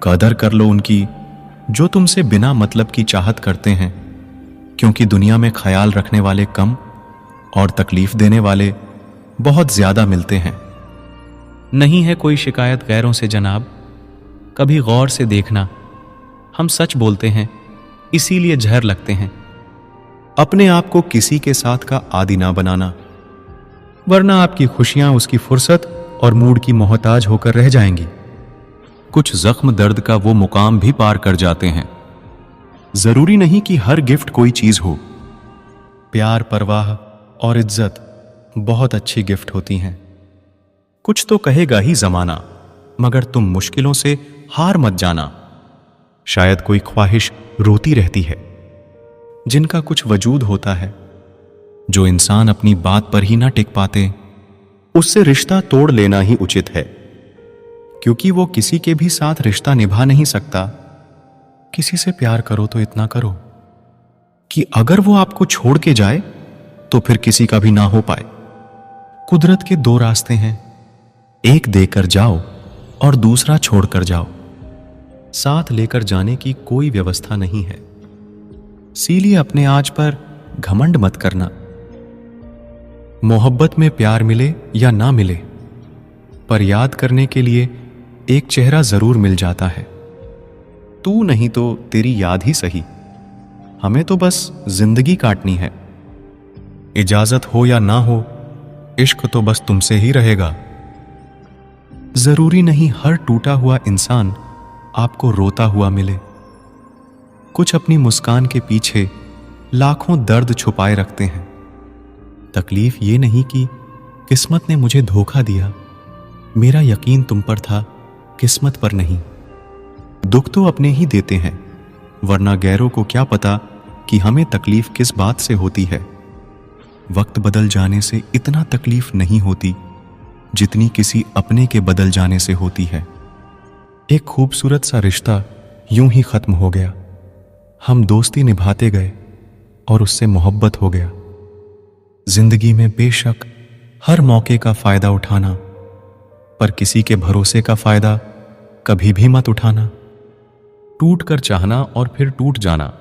कदर कर लो उनकी जो तुमसे बिना मतलब की चाहत करते हैं, क्योंकि दुनिया में ख्याल रखने वाले कम और तकलीफ देने वाले बहुत ज्यादा मिलते हैं। नहीं है कोई शिकायत गैरों से जनाब, कभी गौर से देखना, हम सच बोलते हैं इसीलिए जहर लगते हैं। अपने आप को किसी के साथ का आदी ना बनाना, वरना आपकी खुशियां उसकी फुर्सत और मूड की मोहताज होकर रह जाएंगी। कुछ जख्म दर्द का वो मुकाम भी पार कर जाते हैं। जरूरी नहीं कि हर गिफ्ट कोई चीज हो। प्यार, परवाह और इज्जत बहुत अच्छी गिफ्ट होती हैं। कुछ तो कहेगा ही जमाना, मगर तुम मुश्किलों से हार मत जाना। शायद कोई ख्वाहिश रोती रहती है जिनका कुछ वजूद होता है। जो इंसान अपनी बात पर ही ना टिक पाते, उससे रिश्ता तोड़ लेना ही उचित है, क्योंकि वो किसी के भी साथ रिश्ता निभा नहीं सकता। किसी से प्यार करो तो इतना करो कि अगर वो आपको छोड़ के जाए तो फिर किसी का भी ना हो पाए। कुदरत के 2 रास्ते हैं, एक देकर जाओ और दूसरा छोड़कर जाओ। साथ लेकर जाने की कोई व्यवस्था नहीं है। इसीलिए अपने आज पर घमंड मत करना। मोहब्बत में प्यार मिले या ना मिले, पर याद करने के लिए एक चेहरा जरूर मिल जाता है। तू नहीं तो तेरी याद ही सही। हमें तो बस जिंदगी काटनी है। इजाजत हो या ना हो, इश्क तो बस तुमसे ही रहेगा। जरूरी नहीं हर टूटा हुआ इंसान आपको रोता हुआ मिले। कुछ अपनी मुस्कान के पीछे लाखों दर्द छुपाए रखते हैं। तकलीफ ये नहीं कि किस्मत ने मुझे धोखा दिया, मेरा यकीन तुम पर था, किस्मत पर नहीं। दुख तो अपने ही देते हैं, वरना गैरों को क्या पता कि हमें तकलीफ किस बात से होती है। वक्त बदल जाने से इतना तकलीफ नहीं होती जितनी किसी अपने के बदल जाने से होती है। एक खूबसूरत सा रिश्ता यूं ही खत्म हो गया। हम दोस्ती निभाते गए और उससे मोहब्बत हो गया। जिंदगी में बेशक हर मौके का फायदा उठाना, पर किसी के भरोसे का फायदा कभी भी मत उठाना। टूट कर चाहना और फिर टूट जाना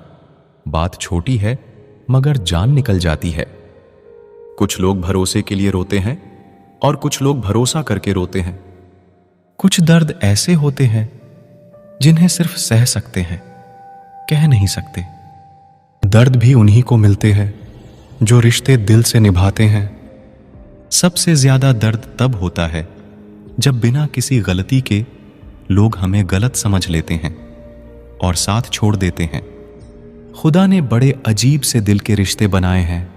बात छोटी है, मगर जान निकल जाती है। कुछ लोग भरोसे के लिए रोते हैं और कुछ लोग भरोसा करके रोते हैं। कुछ दर्द ऐसे होते हैं जिन्हें सिर्फ सह सकते हैं, कह नहीं सकते। दर्द भी उन्हीं को मिलते हैं जो रिश्ते दिल से निभाते हैं। सबसे ज्यादा दर्द तब होता है जब बिना किसी गलती के लोग हमें गलत समझ लेते हैं और साथ छोड़ देते हैं। खुदा ने बड़े अजीब से दिल के रिश्ते बनाए हैं।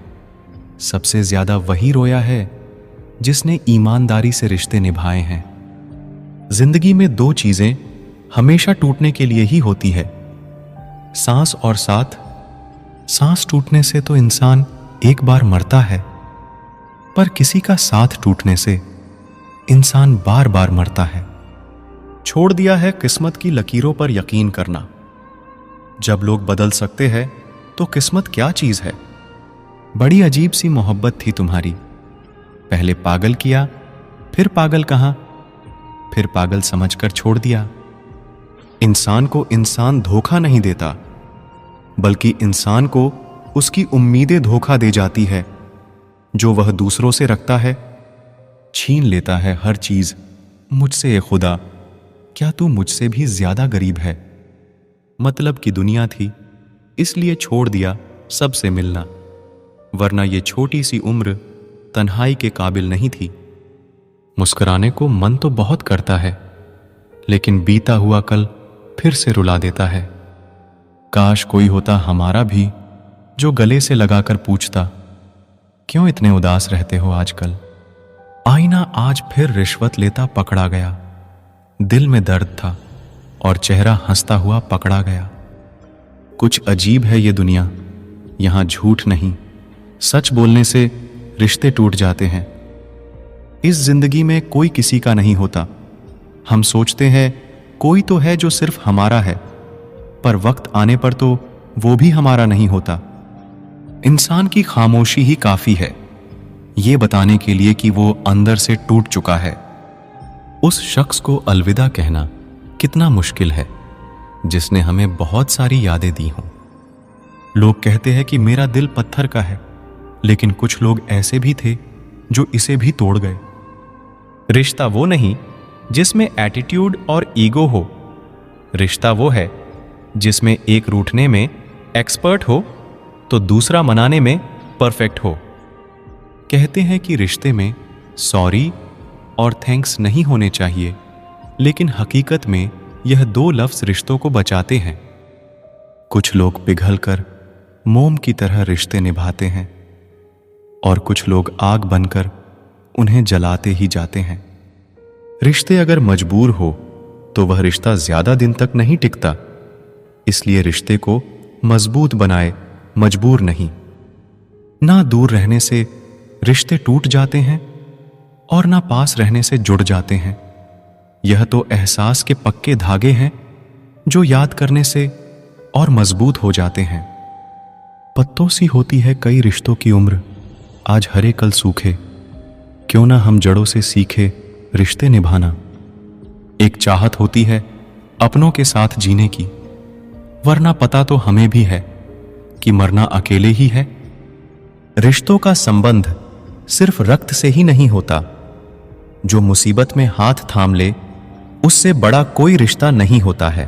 सबसे ज्यादा वही रोया है जिसने ईमानदारी से रिश्ते निभाए हैं। जिंदगी में 2 चीजें हमेशा टूटने के लिए ही होती है, सांस और साथ। सांस टूटने से तो इंसान एक बार मरता है, पर किसी का साथ टूटने से इंसान बार बार मरता है। छोड़ दिया है किस्मत की लकीरों पर यकीन करना। जब लोग बदल सकते हैं तो किस्मत क्या चीज है। बड़ी अजीब सी मोहब्बत थी तुम्हारी। पहले पागल किया, फिर पागल कहा, फिर पागल समझकर छोड़ दिया। इंसान को इंसान धोखा नहीं देता, बल्कि इंसान को उसकी उम्मीदें धोखा दे जाती है जो वह दूसरों से रखता है। छीन लेता है हर चीज मुझसे। ए खुदा, क्या तू मुझसे भी ज्यादा गरीब है। मतलब की दुनिया थी, इसलिए छोड़ दिया सबसे मिलना, वरना ये छोटी सी उम्र तन्हाई के काबिल नहीं थी। मुस्कुराने को मन तो बहुत करता है, लेकिन बीता हुआ कल फिर से रुला देता है। काश कोई होता हमारा भी जो गले से लगाकर पूछता, क्यों इतने उदास रहते हो आजकल। आईने आईना आज फिर रिश्वत लेता पकड़ा गया। दिल में दर्द था और चेहरा हंसता हुआ पकड़ा गया। कुछ अजीब है ये दुनिया, यहां झूठ नहीं, सच बोलने से रिश्ते टूट जाते हैं। इस जिंदगी में कोई किसी का नहीं होता। हम सोचते हैं कोई तो है जो सिर्फ हमारा है, पर वक्त आने पर तो वो भी हमारा नहीं होता। इंसान की खामोशी ही काफी है ये बताने के लिए कि वो अंदर से टूट चुका है। उस शख्स को अलविदा कहना कितना मुश्किल है जिसने हमें बहुत सारी यादें दी हों। लोग कहते हैं कि मेरा दिल पत्थर का है, लेकिन कुछ लोग ऐसे भी थे जो इसे भी तोड़ गए। रिश्ता वो नहीं जिसमें एटीट्यूड और ईगो हो, रिश्ता वो है जिसमें एक रूठने में एक्सपर्ट हो तो दूसरा मनाने में परफेक्ट हो। कहते हैं कि रिश्ते में सॉरी और थैंक्स नहीं होने चाहिए, लेकिन हकीकत में यह दो लफ्ज रिश्तों को बचाते हैं। कुछ लोग पिघलकर मोम की तरह रिश्ते निभाते हैं और कुछ लोग आग बनकर उन्हें जलाते ही जाते हैं। रिश्ते अगर मजबूर हो तो वह रिश्ता ज्यादा दिन तक नहीं टिकता, इसलिए रिश्ते को मजबूत बनाए, मजबूर नहीं। ना दूर रहने से रिश्ते टूट जाते हैं और ना पास रहने से जुड़ जाते हैं। यह तो एहसास के पक्के धागे हैं जो याद करने से और मजबूत हो जाते हैं। पत्तों सी होती है कई रिश्तों की उम्र, आज हरे कल सूखे। क्यों ना हम जड़ों से सीखे रिश्ते निभाना। एक चाहत होती है अपनों के साथ जीने की, वरना पता तो हमें भी है कि मरना अकेले ही है। रिश्तों का संबंध सिर्फ रक्त से ही नहीं होता। जो मुसीबत में हाथ थाम ले उससे बड़ा कोई रिश्ता नहीं होता है।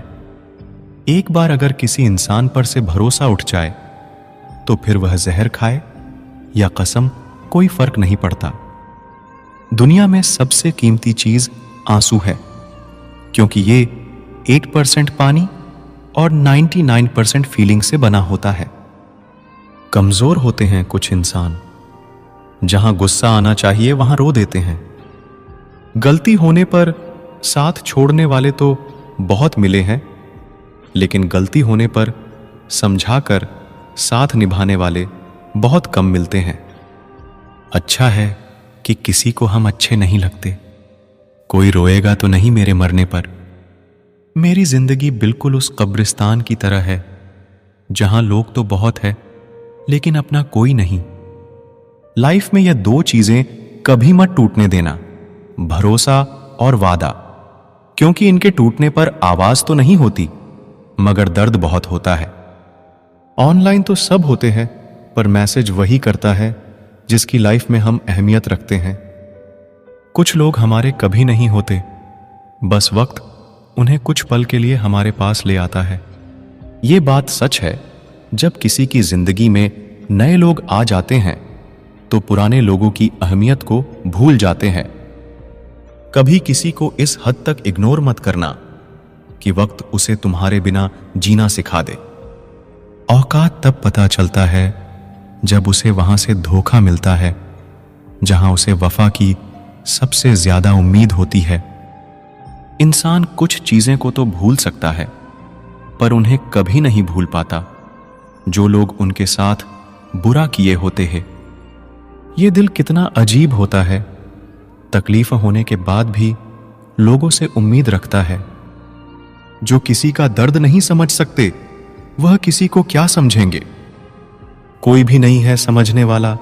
एक बार अगर किसी इंसान पर से भरोसा उठ जाए तो फिर वह जहर खाए या कसम, कोई फर्क नहीं पड़ता। दुनिया में सबसे कीमती चीज आंसू है, क्योंकि ये 8% पानी और 99% फीलिंग से बना होता है। कमजोर होते हैं कुछ इंसान, जहां गुस्सा आना चाहिए वहां रो देते हैं। गलती होने पर साथ छोड़ने वाले तो बहुत मिले हैं, लेकिन गलती होने पर समझाकर साथ निभाने वाले बहुत कम मिलते हैं। अच्छा है कि किसी को हम अच्छे नहीं लगते। कोई रोएगा तो नहीं मेरे मरने पर। मेरी जिंदगी बिल्कुल उस कब्रिस्तान की तरह है जहां लोग तो बहुत है लेकिन अपना कोई नहीं। लाइफ में यह दो चीजें कभी मत टूटने देना, भरोसा और वादा, क्योंकि इनके टूटने पर आवाज तो नहीं होती मगर दर्द बहुत होता है। ऑनलाइन तो सब होते हैं, पर मैसेज वही करता है जिसकी लाइफ में हम अहमियत रखते हैं। कुछ लोग हमारे कभी नहीं होते, बस वक्त उन्हें कुछ पल के लिए हमारे पास ले आता है। ये बात सच है, जब किसी की जिंदगी में नए लोग आ जाते हैं तो पुराने लोगों की अहमियत को भूल जाते हैं। कभी किसी को इस हद तक इग्नोर मत करना कि वक्त उसे तुम्हारे बिना जीना सिखा दे। औकात तब पता चलता है जब उसे वहां से धोखा मिलता है जहां उसे वफा की सबसे ज्यादा उम्मीद होती है। इंसान कुछ चीजें को तो भूल सकता है, पर उन्हें कभी नहीं भूल पाता जो लोग उनके साथ बुरा किए होते हैं। ये दिल कितना अजीब होता है, तकलीफ होने के बाद भी लोगों से उम्मीद रखता है। जो किसी का दर्द नहीं समझ सकते वह किसी को क्या समझेंगे। कोई भी नहीं है समझने वाला,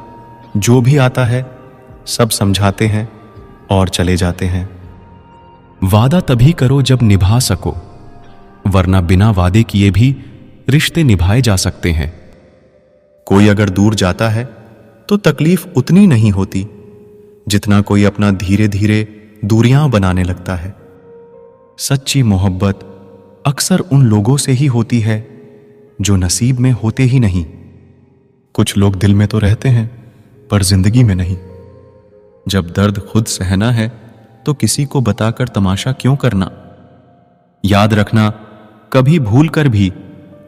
जो भी आता है सब समझाते हैं और चले जाते हैं। वादा तभी करो जब निभा सको, वरना बिना वादे किए भी रिश्ते निभाए जा सकते हैं। कोई अगर दूर जाता है तो तकलीफ उतनी नहीं होती जितना कोई अपना धीरे धीरे दूरियां बनाने लगता है। सच्ची मोहब्बत अक्सर उन लोगों से ही होती है जो नसीब में होते ही नहीं। कुछ लोग दिल में तो रहते हैं पर जिंदगी में नहीं। जब दर्द खुद सहना है तो किसी को बताकर तमाशा क्यों करना। याद रखना, कभी भूल कर भी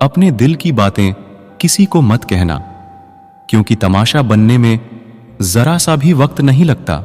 अपने दिल की बातें किसी को मत कहना, क्योंकि तमाशा बनने में जरा सा भी वक्त नहीं लगता।